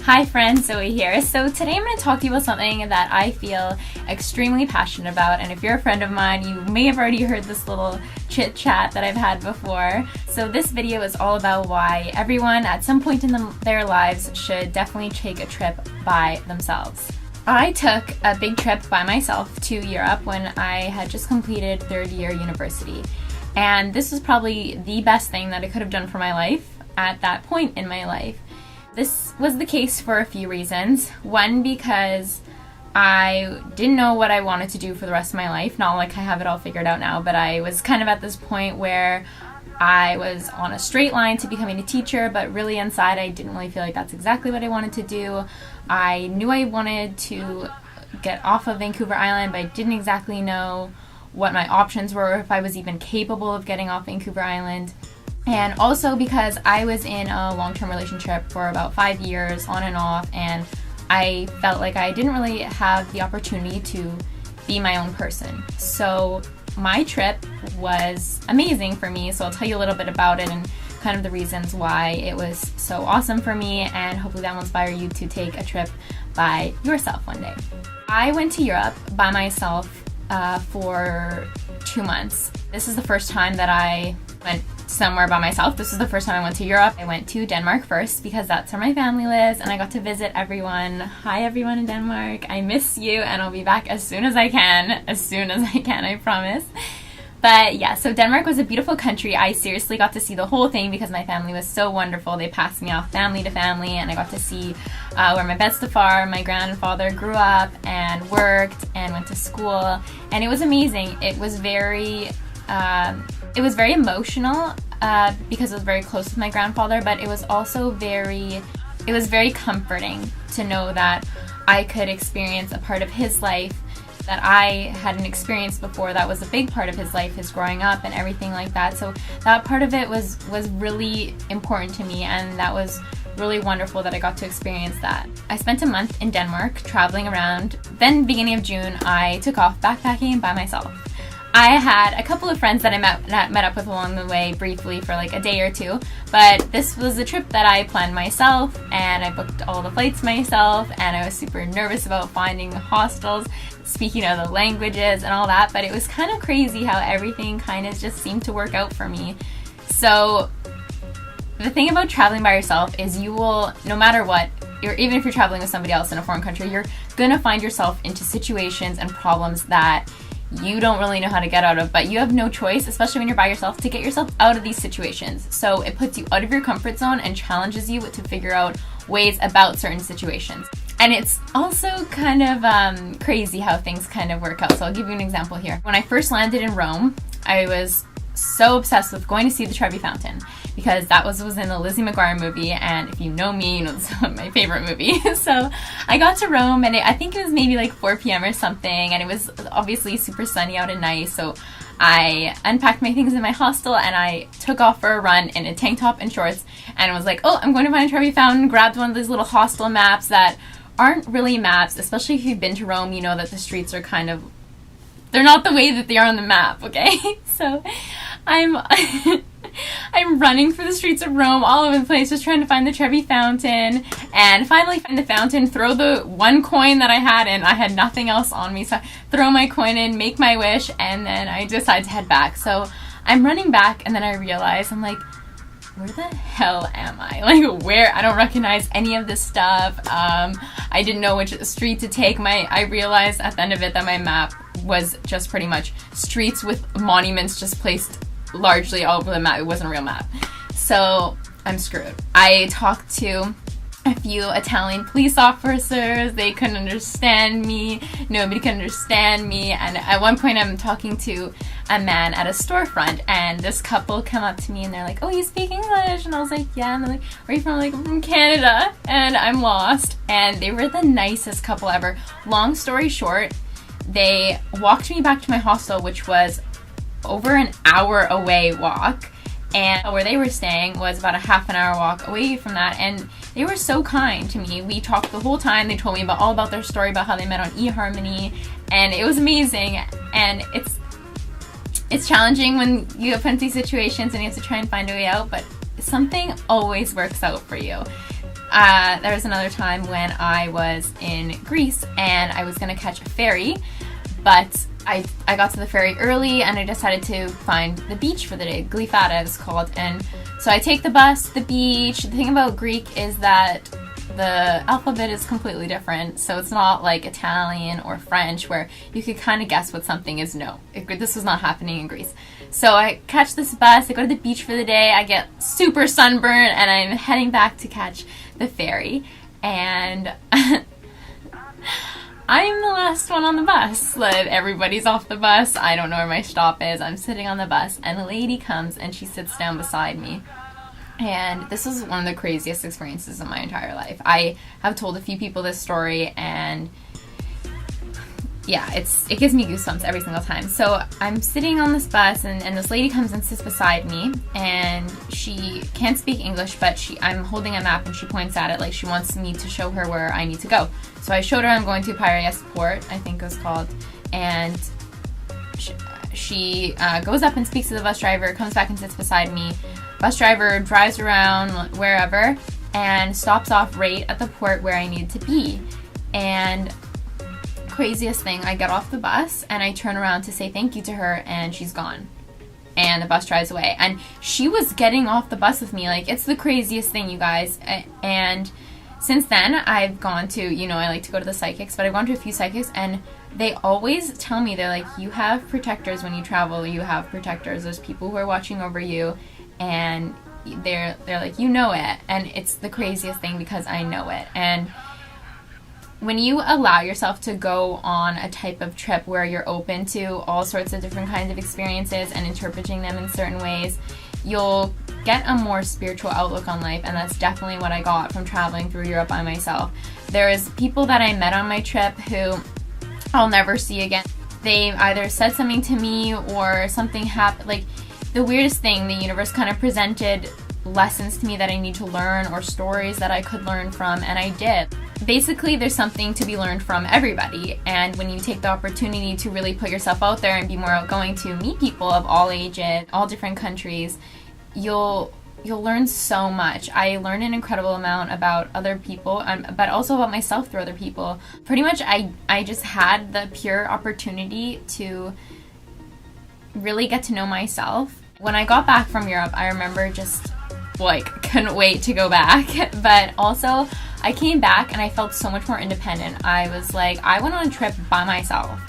Hi friends, Zoey here. So today I'm going to talk to you about something that I feel extremely passionate about, and if you're a friend of mine, you may have already heard this little chit chat that I've had before. So this video is all about why everyone at some point in their lives should definitely take a trip by themselves. I took a big trip by myself to Europe when I had just completed third year university, and this was probably the best thing that I could have done for my life at that point in my life. This was the case for a few reasons. One, because I didn't know what I wanted to do for the rest of my life. Not like I have it all figured out now, but I was kind of at this point where I was on a straight line to becoming a teacher, but really inside I didn't really feel like that's exactly what I wanted to do. I knew I wanted to get off of Vancouver Island, but I didn't exactly know what my options were, or if I was even capable of getting off Vancouver Island. And also because I was in a long-term relationship for about 5 years on and off, and I felt like I didn't really have the opportunity to be my own person. So my trip was amazing for me, so I'll tell you a little bit about it and kind of the reasons why it was so awesome for me, and hopefully that will inspire you to take a trip by yourself one day. I went to Europe by myself for 2 months. This is the first time that I went somewhere by myself. This is the first time I went to Europe. I went to Denmark first because that's where my family lives, and I got to visit everyone. Hi everyone in Denmark. I miss you, and I'll be back as soon as I can. I promise. But yeah, so Denmark was a beautiful country. I seriously got to see the whole thing because my family was so wonderful. They passed me off family to family, and I got to see where my bedstafar, my grandfather, grew up and worked and went to school, and it was amazing. It was very emotional because it was very close with my grandfather, but it was also very comforting to know that I could experience a part of his life that I hadn't experienced before. That was a big part of his life, his growing up and everything like that. So that part of it was really important to me, and that was really wonderful that I got to experience that. I spent a month in Denmark traveling around. Then beginning of June, I took off backpacking by myself. I had a couple of friends that I met up with along the way briefly for like a day or two, but this was a trip that I planned myself, and I booked all the flights myself, and I was super nervous about finding hostels, speaking other languages and all that, but it was kind of crazy how everything kind of just seemed to work out for me. So the thing about traveling by yourself is you will, no matter what, even if you're traveling with somebody else in a foreign country, you're gonna find yourself into situations and problems that you don't really know how to get out of, but you have no choice, especially when you're by yourself, to get yourself out of these situations. So it puts you out of your comfort zone and challenges you to figure out ways about certain situations. And it's also kind of crazy how things kind of work out. So I'll give you an example here. When I first landed in Rome, I was so obsessed with going to see the Trevi Fountain because that was in the Lizzie McGuire movie, and if you know me, you know it's one of my favorite movies. So I got to Rome, and I think it was maybe like 4 p.m. or something, and it was obviously super sunny out and nice, so I unpacked my things in my hostel and I took off for a run in a tank top and shorts, and I was like, oh, I'm going to find a Trevi Fountain, grabbed one of these little hostel maps that aren't really maps, especially if you've been to Rome, you know that the streets are kind of, they're not the way that they are on the map, okay? So I'm running through the streets of Rome all over the place, just trying to find the Trevi Fountain, and finally find the fountain, throw the one coin that I had in. I had nothing else on me, so I throw my coin in, make my wish, and then I decide to head back. So I'm running back, and then I realize, I'm like, where the hell am I? Like, where? I don't recognize any of this stuff. I didn't know which street to take. I realized at the end of it that my map was just pretty much streets with monuments just placed largely all over the map. It wasn't a real map. So I'm screwed. I talked to a few Italian police officers. They couldn't understand me. Nobody could understand me. And at one point I'm talking to a man at a storefront, and this couple come up to me and they're like, oh, you speak English? And I was like, yeah. And they're like, where are you from? I'm like, I'm from Canada, and I'm lost. And they were the nicest couple ever. Long story short, they walked me back to my hostel, which was over an hour away walk, and where they were staying was about a half an hour walk away from that, and they were so kind to me. We talked the whole time. They told me all about their story, about how they met on eHarmony, and it was amazing. And it's challenging when you have plenty of situations and you have to try and find a way out, but something always works out for you. there was another time when I was in Greece and I was going to catch a ferry, but I got to the ferry early and I decided to find the beach for the day. Glyfada is called. And so I take the bus to the beach. The thing about Greek is that the alphabet is completely different. So it's not like Italian or French where you could kind of guess what something is. No, this was not happening in Greece. So I catch this bus, I go to the beach for the day, I get super sunburned, and I'm heading back to catch the ferry. And I'm the last one on the bus. Like, everybody's off the bus. I don't know where my stop is. I'm sitting on the bus, and a lady comes and she sits down beside me. And this was one of the craziest experiences of my entire life. I have told a few people this story, and yeah, it gives me goosebumps every single time. So I'm sitting on this bus, and this lady comes and sits beside me, and she can't speak English, but I'm holding a map, and she points at it like she wants me to show her where I need to go. So I showed her I'm going to Piraeus Port, I think it was called, and she goes up and speaks to the bus driver, comes back and sits beside me. Bus driver drives around wherever and stops off right at the port where I need to be. And craziest thing, I get off the bus and I turn around to say thank you to her, and she's gone. And the bus drives away. And she was getting off the bus with me. Like, it's the craziest thing, you guys. And since then, I've gone to, I like to go to the psychics, but I've gone to a few psychics, and they always tell me, they're like, you have protectors when you travel, you have protectors. There's people who are watching over you, and they're like, you know it. And it's the craziest thing because I know it. And when you allow yourself to go on a type of trip where you're open to all sorts of different kinds of experiences and interpreting them in certain ways, you'll get a more spiritual outlook on life, and that's definitely what I got from traveling through Europe by myself. There's people that I met on my trip who I'll never see again. They either said something to me or something happened. Like, the weirdest thing, the universe kind of presented lessons to me that I need to learn, or stories that I could learn from, and I did. Basically, there's something to be learned from everybody, and when you take the opportunity to really put yourself out there and be more outgoing, to meet people of all ages, all different countries, you'll learn so much. I learned an incredible amount about other people, but also about myself through other people. Pretty much, I just had the pure opportunity to really get to know myself. When I got back from Europe, I remember just couldn't wait to go back. But also, I came back and I felt so much more independent. I was like, I went on a trip by myself.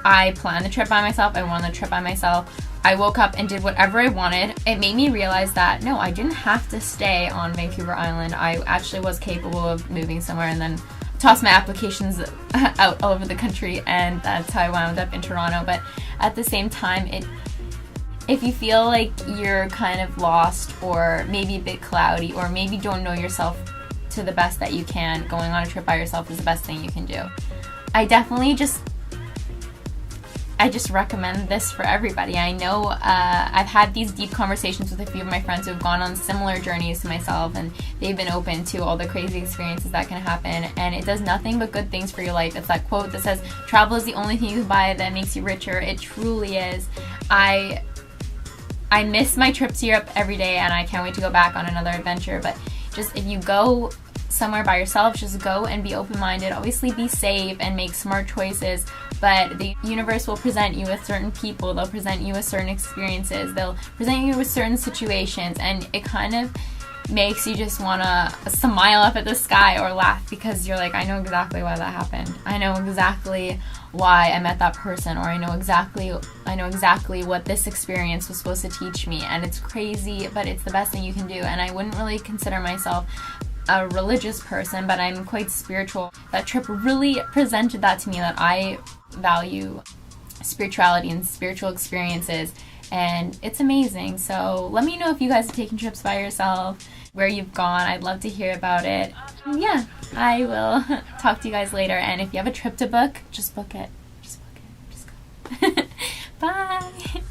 I planned the trip by myself. I went on the trip by myself. I woke up and did whatever I wanted. It made me realize that, no, I didn't have to stay on Vancouver Island. I actually was capable of moving somewhere, and then tossed my applications out all over the country, and that's how I wound up in Toronto. But at the same time, if you feel like you're kind of lost, or maybe a bit cloudy, or maybe don't know yourself to the best that you can, going on a trip by yourself is the best thing you can do. I just recommend this for everybody. I know I've had these deep conversations with a few of my friends who have gone on similar journeys to myself, and they've been open to all the crazy experiences that can happen, and it does nothing but good things for your life. It's that quote that says, travel is the only thing you can buy that makes you richer. It truly is. I miss my trip to Europe every day, and I can't wait to go back on another adventure. But just, if you go somewhere by yourself, just go and be open-minded. Obviously be safe and make smart choices, but the universe will present you with certain people, they'll present you with certain experiences, they'll present you with certain situations, and it kind of makes you just want to smile up at the sky or laugh, because you're like, I know exactly why that happened. I know exactly why I met that person, or I know exactly what this experience was supposed to teach me. And it's crazy, but it's the best thing you can do. And I wouldn't really consider myself a religious person, but I'm quite spiritual. That trip really presented that to me, that I value spirituality and spiritual experiences, and it's amazing. So let me know if you guys have taken trips by yourself, where you've gone. I'd love to hear about it. And yeah, I will talk to you guys later, and if you have a trip to book, just book it. Just go. Bye!